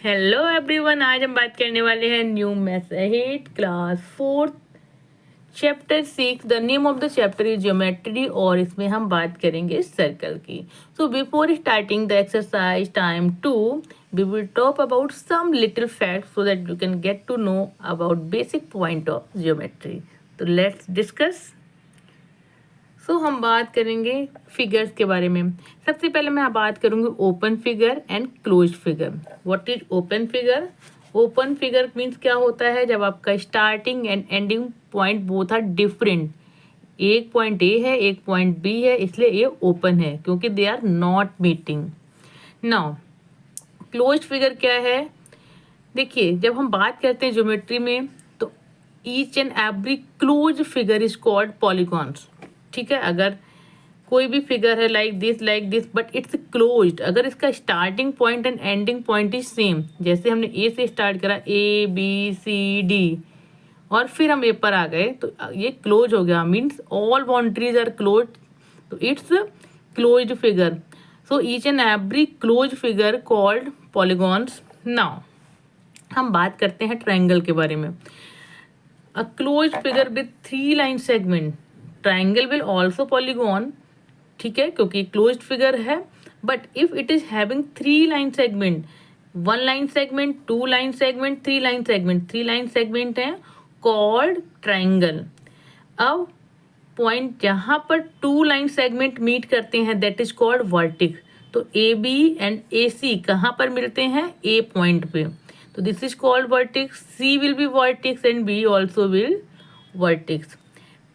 Hello everyone, आज हम बात करने वाले हैं new maths ahead class 4 chapter 6। The name of the chapter is geometry और इसमें हम बात करेंगे सर्कल की। So before starting the exercise time 2 we will talk about some little fact so that you can get to know about basic point of geometry. तो let's discuss. हम बात करेंगे फिगर्स के बारे में। सबसे पहले मैं बात करूंगी open figure and close figure. What is open figure? Open figure means क्या होता है, जब आपका starting and ending point both are different. एक पॉइंट ए है, एक पॉइंट बी है, इसलिए ये ओपन है क्योंकि they are not meeting. Now close figure क्या है? देखिए, जब हम बात करते हैं ज्योमेट्री में तो each and every close figure is called polygons. ठीक है, अगर कोई भी फिगर है like this but it's closed, अगर इसका starting point and ending point is same, जैसे हमने ए से स्टार्ट करा ए बी सी डी और फिर हम ए पर आ गए तो ये क्लोज हो गया, means all boundaries are close, तो it's closed figure. So each and every close figure called polygons. Now हम बात करते हैं ट्रायंगल के बारे में। A closed figure with 3 line segment, triangle will also polygon. ठीक है, क्योंकि क्लोज्ड फिगर है, but if it is having 3 line segment, 1 line segment, 2 line segment, 3 line segment, 3 line segment है कॉल्ड ट्रायंगल। अब पॉइंट जहां पर 2 लाइन सेगमेंट मीट करते हैं दैट इज कॉल्ड वर्टिक्स। तो ए बी एंड ए सी कहाँ पर मिलते हैं? ए पॉइंट पे, तो this is called vertex. C will be vertex and B also will vertex.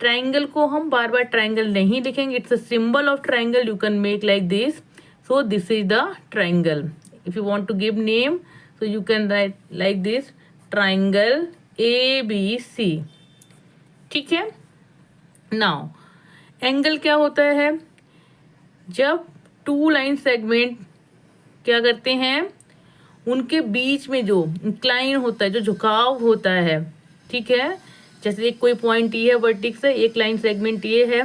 Triangle को हम बार बार ट्राइंगल नहीं लिखेंगे, it's a symbol of triangle, you can make like this. So this is the triangle. If you want to give name so you can write like this, triangle A B C. ठीक है। Now angle क्या होता है? जब 2 line segment क्या करते हैं, उनके बीच में जो इंक्लाइन होता है, जो झुकाव होता है, ठीक है, जैसे एक कोई पॉइंट ये है वर्टिक्स है, एक लाइन सेगमेंट ये है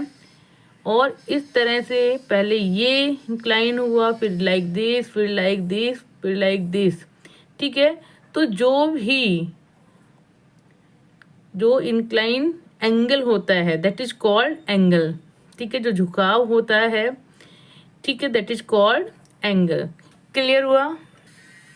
और इस तरह से पहले ये इंक्लाइन हुआ, फिर लाइक दिस, फिर लाइक दिस, फिर लाइक दिस। ठीक है, तो जो इंक्लाइन एंगल होता है दैट इज कॉल्ड एंगल। ठीक है, जो झुकाव होता है, ठीक है, that is called angle. Clear हुआ?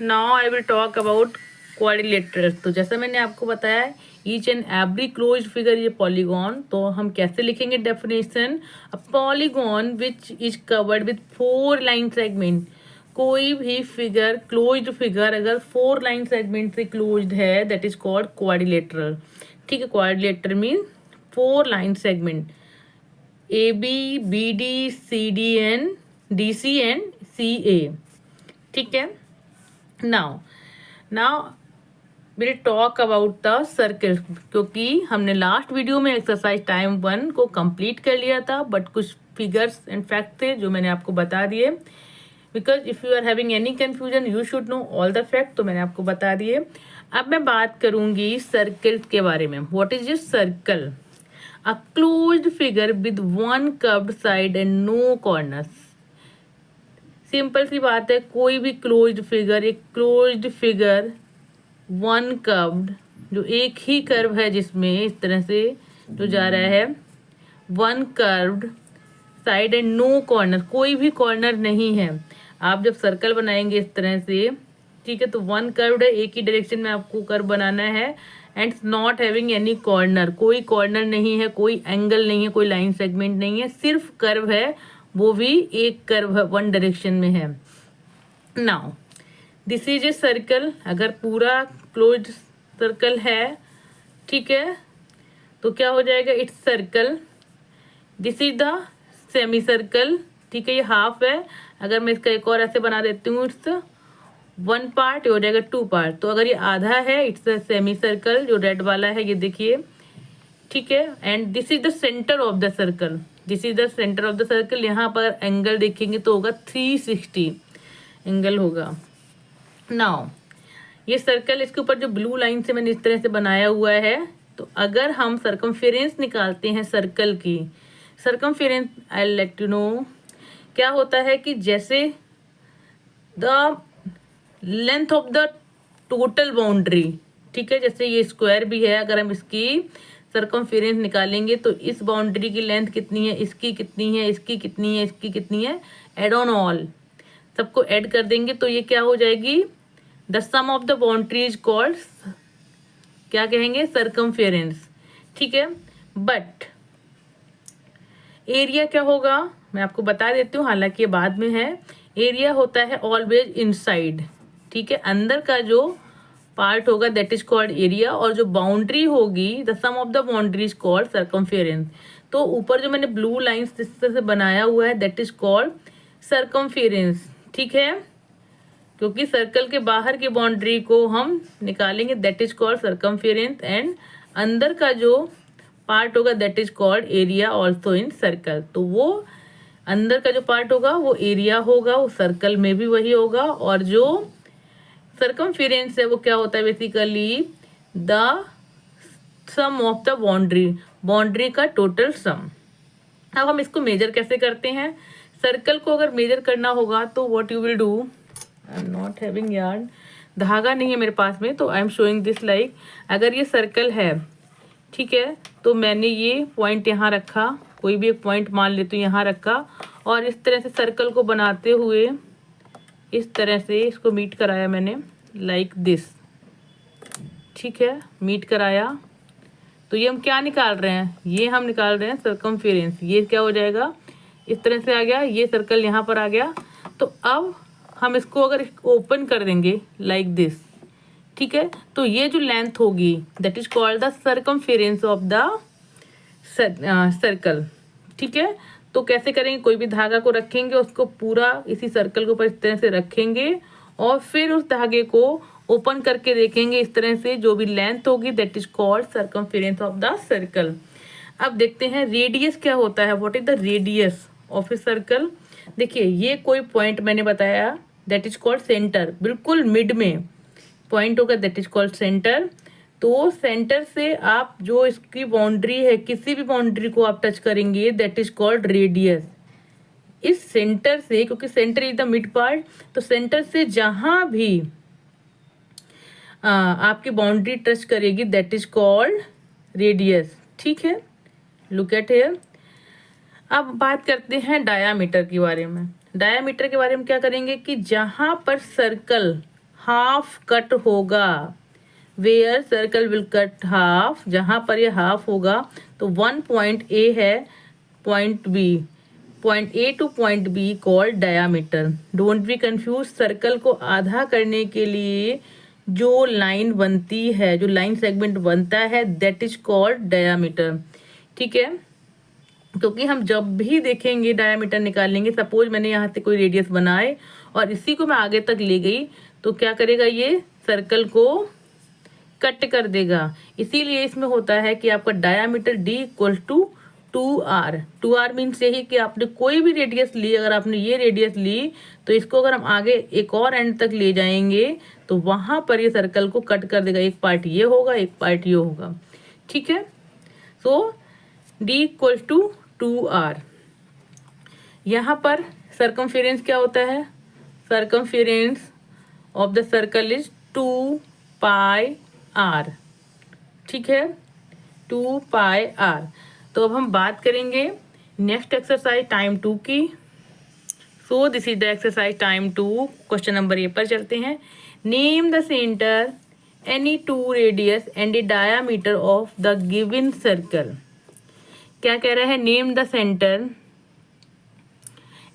Now I will talk about quadrilaterals. तो जैसा मैंने आपको बताया each and every close figure ये पॉलीगॉन, तो हम कैसे लिखेंगे definition? A polygon which is covered with 4 line segment. कोई भी फिगर क्लोज्ड फिगर अगर 4 लाइन सेगमेंट से क्लोज्ड है दैट इज कॉल्ड क्वाड्रिलेटरल। ठीक है, quadrilateral mean 4 line segment, A B, B D, C D and D C and C A. ठीक है। Now will talk about the circle, क्योंकि हमने last video में exercise time 1 को complete कर लिया था, बट कुछ फिगर्स एंड फैक्ट थे जो मैंने आपको बता दिए। Because if you are having any confusion you should know all the fact, तो मैंने आपको बता दिए। अब मैं बात करूंगी सर्कल के बारे में। What is a circle? A closed figure with 1 curved side and no corners. Simple सी बात है, कोई भी क्लोज्ड फिगर, एक क्लोज्ड फिगर 1 कर्व्ड, जो एक ही कर्व है जिसमें इस तरह से जो जा रहा है, 1 curved side and no corner, कोई भी कॉर्नर नहीं है। आप जब सर्कल बनाएंगे इस तरह से, ठीक है, तो 1 कर्व्ड है, एक ही डायरेक्शन में आपको कर्व बनाना है and not having any corner, कोई कॉर्नर नहीं है, कोई एंगल नहीं है, कोई लाइन सेगमेंट नहीं है, सिर्फ कर्व है, वो भी एक कर्व है, 1 डायरेक्शन में है। Now this is a circle. अगर पूरा क्लोज्ड सर्कल है, ठीक है, तो क्या हो जाएगा? It's circle. This is the semi circle. ठीक है, ये हाफ है। अगर मैं इसका एक और ऐसे बना देती हूँ, इट्स 1 पार्ट, ये हो जाएगा 2 पार्ट। तो अगर ये आधा है इट्स अ सेमी सर्कल, जो रेड वाला है ये देखिए। ठीक है, and this is the centre of the circle. This is the centre of the circle. यहाँ पर एंगल देखेंगे तो होगा 360 एंगल होगा। नाउ ये सर्कल, इसके ऊपर जो ब्लू लाइन से मैंने इस तरह से बनाया हुआ है, तो अगर हम सर्कमफेरेंस निकालते हैं सर्कल की, circumference I let you know क्या होता है कि जैसे the length of the total boundary, ठीक है। जैसे ये स्क्वायर भी है, अगर हम इसकी सर्कमफेरेंस निकालेंगे तो इस बाउंड्री की लेंथ कितनी है, इसकी कितनी है, इसकी कितनी है, इसकी कितनी है, एड ऑन ऑल, सबको ऐड कर देंगे तो ये क्या हो जाएगी, the sum of the boundary is called, क्या कहेंगे, सर्कमफेरेंस, ठीक है। बट एरिया क्या होगा, मैं आपको बता देती हूँ, हालांकि ये बाद में है। एरिया होता है ऑलवेज इनसाइड, ठीक है। अंदर का जो पार्ट होगा दैट इज कॉल्ड एरिया, और जो बाउंड्री होगी, the sum of the boundary is called circumference. तो ऊपर जो मैंने ब्लू लाइंस इस तरह से बनाया हुआ है दैट इज कॉल्ड सर्कमफेरेंस, ठीक है। क्योंकि सर्कल के बाहर की बाउंड्री को हम निकालेंगे that is called circumference, and अंदर का जो पार्ट होगा that is called area also in circle. तो वो अंदर का जो पार्ट होगा वो एरिया होगा, वो सर्कल में भी वही होगा, और जो सर्कमफेरेंस है वो क्या होता है, basically the sum of the boundary, boundary का टोटल सम। अब हम इसको मेजर कैसे करते हैं, सर्कल को अगर मेजर करना होगा तो what you will do, I am not having yarn, धागा नहीं है मेरे पास में, तो I am showing this like, अगर ये सर्कल है, ठीक है, तो मैंने ये पॉइंट यहाँ रखा, कोई भी एक पॉइंट मान लेते तो यहाँ रखा, और इस तरह से सर्कल को बनाते हुए इस तरह से इसको मीट कराया मैंने, लाइक दिस, ठीक है, मीट कराया। तो ये हम क्या निकाल रहे हैं, ये हम निकाल रहे हैं सर्कमफेरेंस। ये क्या हो जाएगा, इस तरह से आ गया, ये सर्कल यहाँ पर आ गया। तो अब हम इसको अगर ओपन कर देंगे लाइक दिस, ठीक है, तो ये जो लेंथ होगी that is called the circumference of the circle, ठीक है। तो कैसे करेंगे, कोई भी धागा को रखेंगे, उसको पूरा इसी सर्कल के ऊपर इस तरह से रखेंगे, और फिर उस धागे को ओपन करके देखेंगे इस तरह से, जो भी लेंथ होगी that is called circumference of the circle. अब देखते हैं रेडियस क्या होता है, what is the radius of a circle. देखिए ये कोई पॉइंट मैंने बताया दैट इज कॉल्ड सेंटर, बिल्कुल मिड में पॉइंट होगा दैट इज कॉल्ड सेंटर। तो सेंटर से आप जो इसकी बाउंड्री है, किसी भी बाउंड्री को आप टच करेंगे दैट इज कॉल्ड रेडियस। इस सेंटर से, क्योंकि centre is the mid part, तो सेंटर से जहां भी आपकी बाउंड्री टच करेगी दैट इज कॉल्ड रेडियस, ठीक है। Look at here. अब बात करते हैं डायामीटर के बारे में। डायामीटर के बारे में क्या करेंगे कि जहां पर सर्कल हाफ कट होगा, where circle will cut half, जहां पर ये हाफ होगा, तो वन पॉइंट ए है, point B, point A to point B called diameter. Don't be confuse, circle को आधा करने के लिए जो लाइन बनती है, जो लाइन सेगमेंट बनता है दैट इज कॉल्ड डायामीटर, ठीक है। क्योंकि हम जब भी देखेंगे डायामीटर निकालेंगे, सपोज मैंने यहाँ से कोई रेडियस बनाए और इसी को मैं आगे तक ले गई, तो क्या करेगा, ये सर्कल को कट कर देगा। इसीलिए इसमें होता है कि आपका diameter D equal to 2R। 2R मीन्स यही कि आपने कोई भी रेडियस ली, अगर आपने ये रेडियस ली तो इसको अगर हम आगे एक और एंड तक ले जाएंगे तो वहां पर ये सर्कल को कट कर देगा, एक पार्ट ये होगा, एक पार्ट ये होगा, ठीक है। सो D इक्वल टू 2R। यहाँ पर सर्कमफेरेंस क्या होता है, circumference of the circle is 2πr, ठीक है, 2πr। तो अब हम बात करेंगे नेक्स्ट एक्सरसाइज टाइम 2 की। सो this is the exercise time 2, question number A पर चलते हैं। Name the centre, any two radius and A diameter of the given circle. क्या कह रहा है, name the centre,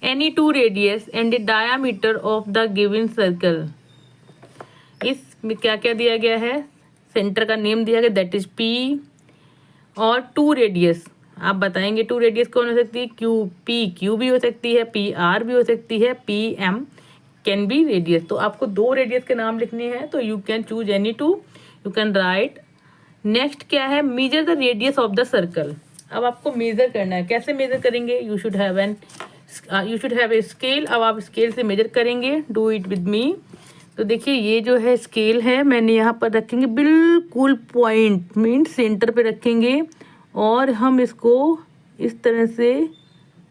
any two radius and A diameter of the given circle. इसमें क्या क्या दिया गया है, सेंटर का नेम दिया गया दैट इज P, और टू रेडियस आप बताएंगे टू रेडियस कौन हो सकती है, Q भी हो सकती है, PR भी हो सकती है, PM कैन बी रेडियस। तो आपको दो रेडियस के नाम लिखने हैं, तो you can choose any two, you can right. Next क्या है, measure the radius of the circle. अब आपको मेजर करना है, कैसे मेजर करेंगे, you should have a scale. अब आप स्केल से मेजर करेंगे, डू इट विद मी। तो देखिए ये जो है स्केल है, मैंने यहाँ पर रखेंगे बिल्कुल पॉइंट मीन सेंटर पे रखेंगे, और हम इसको इस तरह से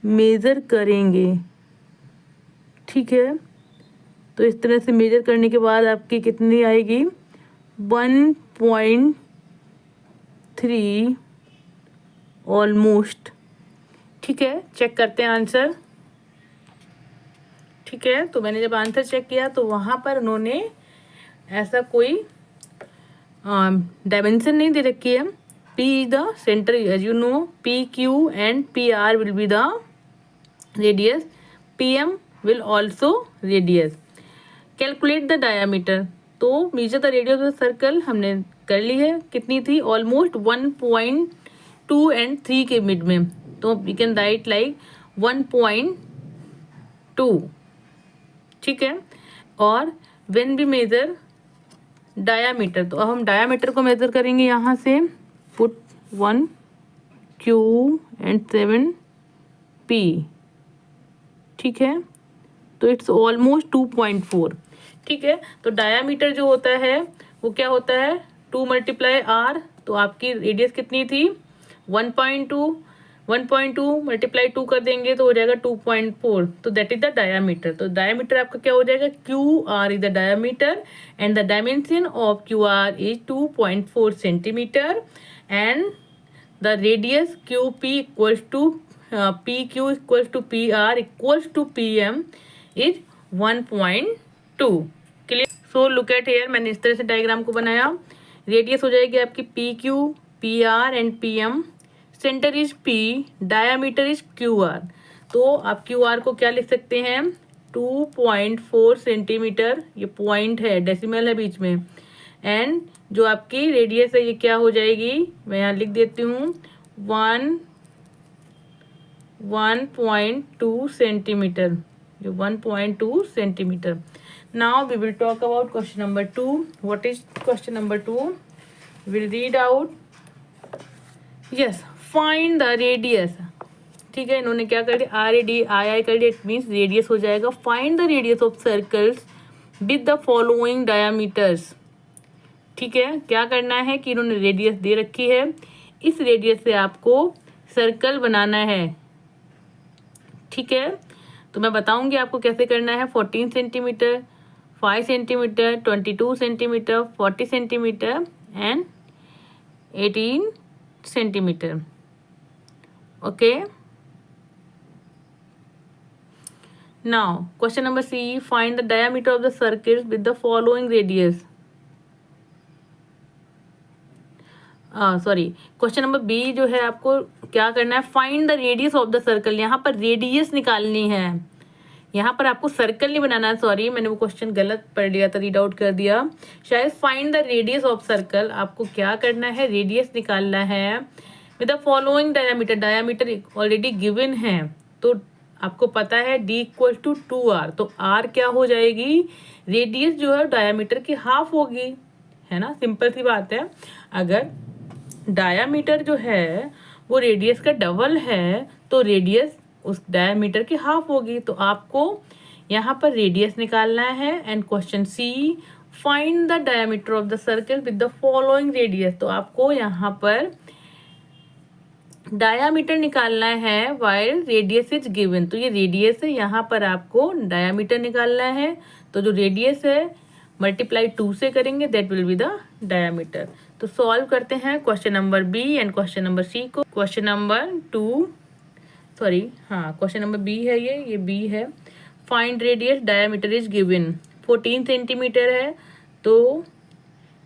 मेज़र करेंगे, ठीक है। तो इस तरह से मेजर करने के बाद आपकी कितनी आएगी 1.3 ऑलमोस्ट। ठीक है, चेक करते हैं आंसर। ठीक है, तो मैंने जब आंसर चेक किया तो वहाँ पर उन्होंने ऐसा कोई डायमेंशन नहीं दे रखी है। P is the center, as you know, PQ and PR will be the radius, PM will also radius. Calculate the diameter, तो measure the radius of the circle हमने कर ली है, कितनी थी ऑलमोस्ट 1.2 and 3 के मिड में, तो we can write like 1.2। ठीक है, और when we measure डायामीटर, तो अब हम डायामीटर को मेजर करेंगे यहाँ से, पुट 1 Q and 7 P। ठीक है, तो इट्स ऑलमोस्ट 2.4। ठीक है, तो डायामीटर जो होता है वो क्या होता है 2 × R, तो आपकी रेडियस कितनी थी 1.2 × 2 कर देंगे तो हो जाएगा 2.4, तो दैट इज द डायामीटर। तो डायामीटर आपका क्या हो जाएगा QR is the diameter and the dimension of QR is 2.4 centimeter and the radius QP equals to PQ equals to PR equals to PM is 1.2। Clear? So look at here, मैंने इस तरह से diagram को बनाया। Radius हो जाएगी आपकी PQ, PR and PM, centre is P, diameter is QR। तो आप QR को क्या लिख सकते हैं 2.4 सेंटीमीटर, ये पॉइंट है, डेसिमल है बीच में, एंड जो आपकी रेडियस है ये क्या हो जाएगी, मैं यहाँ लिख देती हूँ 1.2 सेंटीमीटर, जो 1.2 centimeter. Now we will talk about question number 2। What is question number 2? Will read out. Yes, find the radius. ठीक है, इन्होंने क्या कर दिया RAD कर दिया, इट मीन्स रेडियस हो जाएगा। Find the radius of circles with the following diameters. ठीक है, क्या करना है कि इन्होंने रेडियस दे रखी है, इस रेडियस से आपको सर्कल बनाना है। ठीक है, तो मैं बताऊंगी आपको कैसे करना है। 14 centimetre, 5 centimetre, 22 centimetre, 40 centimetre and 18 centimetre. Okay, now question number C, find the diameter of the circle with the following radius. Sorry, question number B जो है आपको क्या करना है, find the radius of the circle. यहाँ पर radius निकालनी है, यहाँ पर आपको सर्कल नहीं बनाना है। सॉरी, मैंने वो क्वेश्चन गलत पढ़ लिया था, रीड आउट कर दिया शायद। Find the radius of circle, आपको क्या करना है, रेडियस निकालना है with the following diameter. Diameter already given है, तो आपको पता है D इक्वल टू 2R, तो R क्या हो जाएगी, रेडियस जो है डायमीटर की हाफ होगी, है ना, सिंपल सी बात है। अगर डायमीटर जो है वो रेडियस का डबल है तो रेडियस उस डायमीटर की हाफ होगी, तो आपको यहाँ पर रेडियस निकालना है। And question C, find the diameter of the circle with the following radius. तो आपको यहाँ पर डायामीटर निकालना है वाइल रेडियस इज गिवन, तो ये रेडियस है, यहाँ पर आपको डायामीटर निकालना है। तो जो रेडियस है मल्टीप्लाई 2 से करेंगे, that will be the diameter. तो सॉल्व करते हैं question number B and question number C को। क्वेश्चन नंबर 2, सॉरी हाँ, क्वेश्चन नंबर B है, ये B है। Find radius, diameter is given 14 centimetre है, तो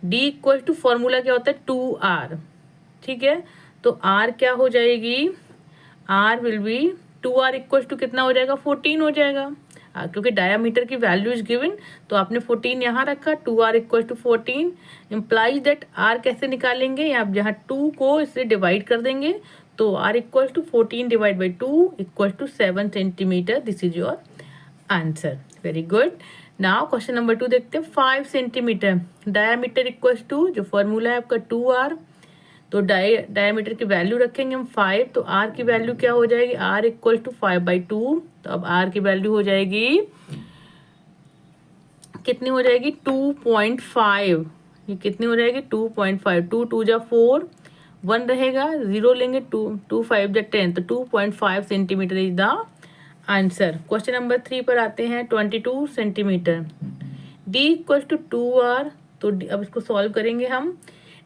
D इक्वल टू फॉर्मूला क्या होता है 2R। ठीक है, तो R क्या हो जाएगी, R will be 2R equal to कितना हो जाएगा 14 हो जाएगा, क्योंकि डायामीटर की वैल्यू इज गिवन तो आपने 14 यहाँ रखा। 2R equal to 14 implies that R कैसे निकालेंगे, आप जहाँ 2 को इससे डिवाइड कर देंगे, तो R equal to 14 divide by 2 equal to 7 centimeter. This is your answer. Very good. Now question number 2 देखते हैं। 5 सेंटीमीटर, डायामीटर इक्वल टू, जो फॉर्मूला है आपका 2R, तो डायमीटर की वैल्यू रखेंगे हम 5, तो R की वैल्यू क्या हो जाएगी, R इक्वल टू 5/2। तो अब R की वैल्यू हो जाएगी, कितनी हो जाएगी 2.5। ये कितनी हो जाएगी 2.5, 2 2 जा 4, 1 रहेगा, 0 लेंगे, 2 2 5 जा 10, तो 2.5 centimetre is the answer. Question number 3 पर आते हैं। 22 centimetre, d equal to 2r। तो अब इसको सॉल्व करेंगे हम।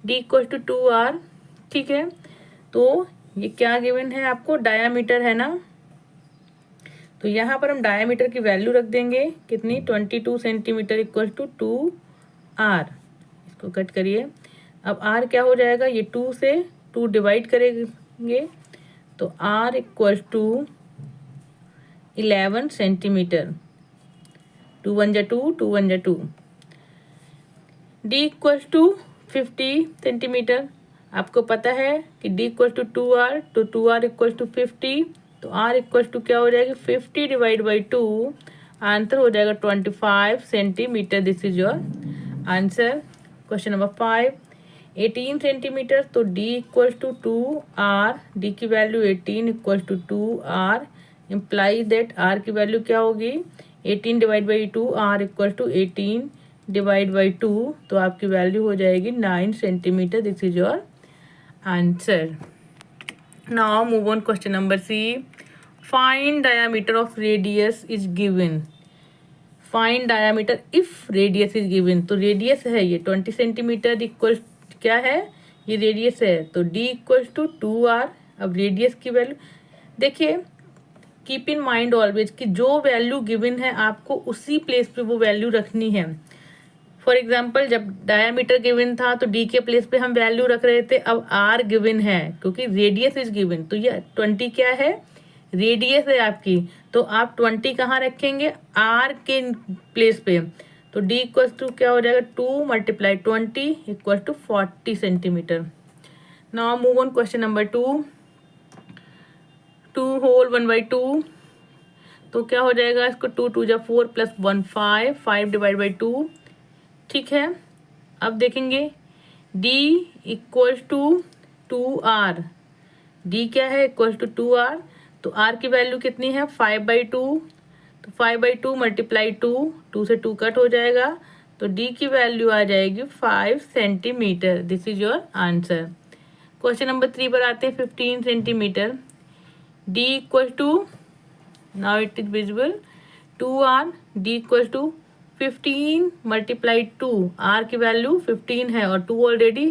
d इक्वल टू 2r, ठीक है। तो ये क्या गिवन है आपको, डायामीटर है ना, तो यहाँ पर हम डायामीटर की वैल्यू रख देंगे कितनी, 22 सेंटीमीटर इक्वल टू 2r। इसको कट करिए। अब r क्या हो जाएगा, ये 2 से 2 डिवाइड करेंगे तो r इक्वल टू 11 सेंटीमीटर। 2 1 जा 2, 2 1 जा 2। d equal to 50 centimeter. आपको पता है कि d इक्वल टू 2r, तो 2r इक्वल टू 50, तो r इक्वल टू क्या हो जाएगा, 50 डिवाइड बाई 2। आंसर हो जाएगा 25 centimeter. This is your answer. Question number 5, 18 centimeter. तो d equal to 2r, d की value 18 equal to 2r, imply that r की वैल्यू क्या होगी, 18 divide by 2, r equal to 18 divide by 2, तो आपकी value हो जाएगी 9 centimeter. This is your answer. Now move on question number C, find diameter of radius is given. Find diameter if radius is given. तो radius है ये 20 centimetre, equal क्या है, ये रेडियस है, तो d इक्वल टू 2r। अब radius की वैल्यू देखिए, कीप इन माइंड ऑलवेज कि जो वैल्यू गिवन है आपको उसी प्लेस पे वो वैल्यू रखनी है। फॉर एग्जाम्पल जब डायामीटर गिवन था तो d के प्लेस पे हम वैल्यू रख रहे थे, अब r गिवन है क्योंकि रेडियस इज गिवन, तो ये 20 क्या है, रेडियस है आपकी, तो आप 20 कहाँ रखेंगे, r के प्लेस पे, तो d इक्वल टू क्या हो जाएगा, 2 multiply 20 equal to 40 centimeter. Now move on question number 2, 2 whole 1/2। तो क्या हो जाएगा, इसको 2 2 जा 4 प्लस 1 5, 5 डिवाइड बाई 2, ठीक है। अब देखेंगे d equal to 2r, d क्या है, इक्वल टू 2r, तो r की वैल्यू कितनी है, 5/2, तो 5/2 मल्टीप्लाई 2, 2 से 2 कट हो जाएगा, तो d की वैल्यू आ जाएगी 5 centimeter. This is your answer. Question number 3 पर आते हैं। 15 centimeter, d equal to, now it is visible, 2r, d equal to 15 multiply 2, r की वैल्यू 15 है और 2 ऑलरेडी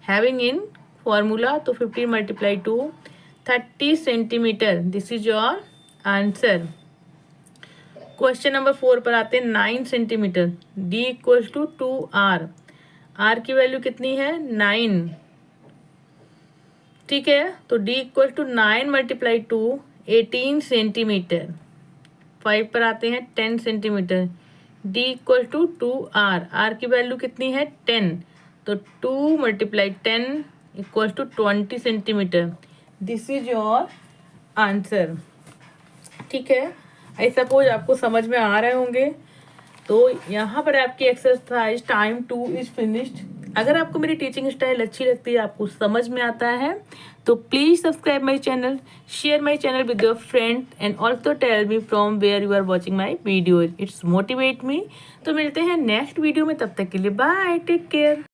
हैविंग इन फॉर्मूला, तो 15 multiply 2 30 centimeter. This is your answer. Question number 4 पर आते हैं। 9 centimeter, d equal to 2r, r की value कितनी है, 9, ठीक है, तो d equal to 9 multiply 2 18 centimeter. 5 पर आते हैं। 10 centimeter, d equal to 2r, r की वैल्यू कितनी है, 10, तो 2 multiply 10 equal to 20 centimeter. This is your answer, ठीक है। आई सपोज आपको समझ में आ रहे होंगे। तो यहाँ पर आपकी एक्सरसाइज टाइम 2 इज फिनिश्ड। अगर आपको मेरी टीचिंग स्टाइल अच्छी लगती है, आपको समझ में आता है, तो please subscribe my channel, share my channel with your friend and also tell me from where you are watching my video. It's motivate me. तो मिलते हैं नेक्स्ट वीडियो में, तब तक के लिए बाय, टेक केयर।